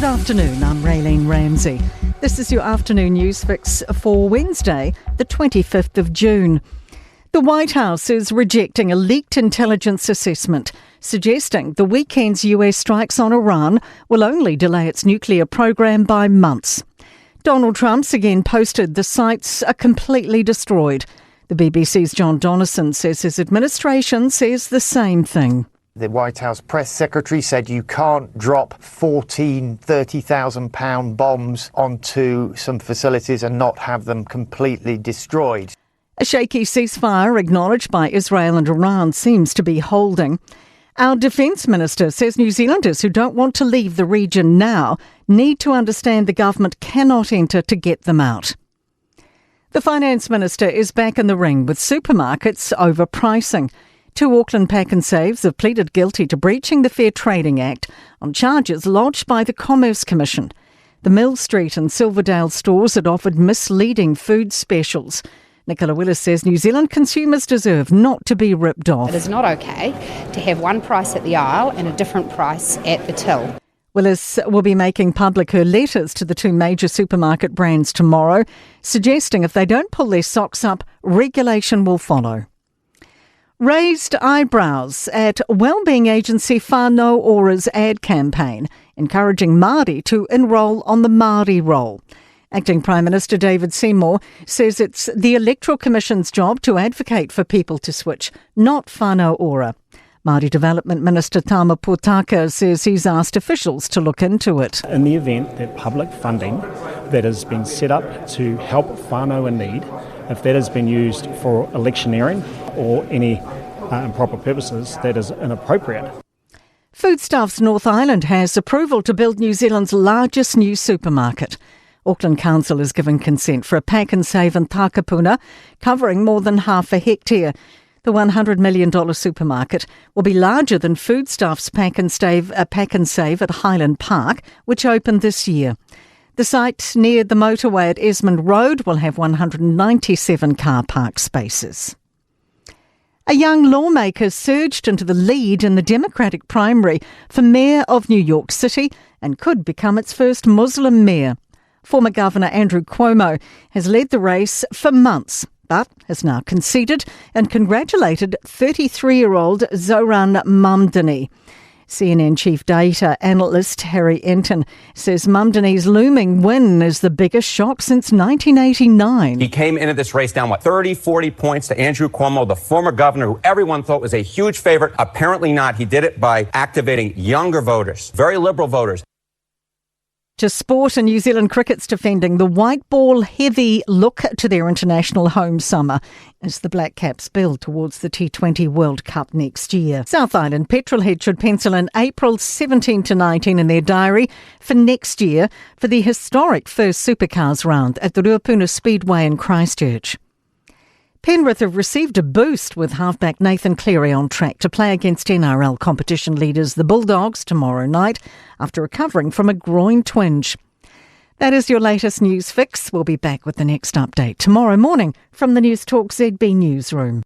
Good afternoon, I'm Raylene Ramsey. This is your afternoon news fix for Wednesday, the 25th of June. The White House is rejecting a leaked intelligence assessment, suggesting the weekend's US strikes on Iran will only delay its nuclear program by months. Donald Trump's again posted the sites are completely destroyed. The BBC's John Donnison says his administration says the same thing. The White House press secretary said you can't drop 14 £30,000 bombs onto some facilities and not have them completely destroyed. A shaky ceasefire acknowledged by Israel and Iran seems to be holding. Our Defence Minister says New Zealanders who don't want to leave the region now need to understand the government cannot enter to get them out. The Finance Minister is back in the ring with supermarkets over pricing. 2 Auckland pack and saves have pleaded guilty to breaching the Fair Trading Act on charges lodged by the Commerce Commission. The Mill Street and Silverdale stores had offered misleading food specials. Nicola Willis says New Zealand consumers deserve not to be ripped off. It is not okay to have one price at the aisle and a different price at the till. Willis will be making public her letters to the 2 major supermarket brands tomorrow, suggesting if they don't pull their socks up, regulation will follow. Raised eyebrows at wellbeing agency Whānau Ora's ad campaign, encouraging Māori to enrol on the Māori roll. Acting Prime Minister David Seymour says it's the Electoral Commission's job to advocate for people to switch, not Whānau Ora. Māori Development Minister Tama Potaka says he's asked officials to look into it. In the event that public funding that has been set up to help whānau in need, if that has been used for electioneering or any improper purposes, that is inappropriate. Foodstuffs North Island has approval to build New Zealand's largest new supermarket. Auckland Council has given consent for a pack and save in Takapuna, covering more than half a hectare. The $100 million supermarket will be larger than Foodstuffs Pack and Save at Highland Park, which opened this year. The site near the motorway at Esmond Road will have 197 car park spaces. A young lawmaker surged into the lead in the Democratic primary for Mayor of New York City and could become its first Muslim mayor. Former Governor Andrew Cuomo has led the race for months, but has now conceded and congratulated 33-year-old Zohran Mamdani. CNN chief data analyst Harry Enton says Mamdani's looming win is the biggest shock since 1989. He came into this race down, 30, 40 points to Andrew Cuomo, the former governor who everyone thought was a huge favorite. Apparently not. He did it by activating younger voters, very liberal voters. To sport, and New Zealand cricket's defending the white ball heavy look to their international home summer as the Black Caps build towards the T20 World Cup next year. South Island Petrolhead should pencil in April 17 to 19 in their diary for next year for the historic first supercars round at the Ruapuna Speedway in Christchurch. Penrith have received a boost with halfback Nathan Cleary on track to play against NRL competition leaders the Bulldogs tomorrow night after recovering from a groin twinge. That is your latest news fix. We'll be back with the next update tomorrow morning from the Newstalk ZB newsroom.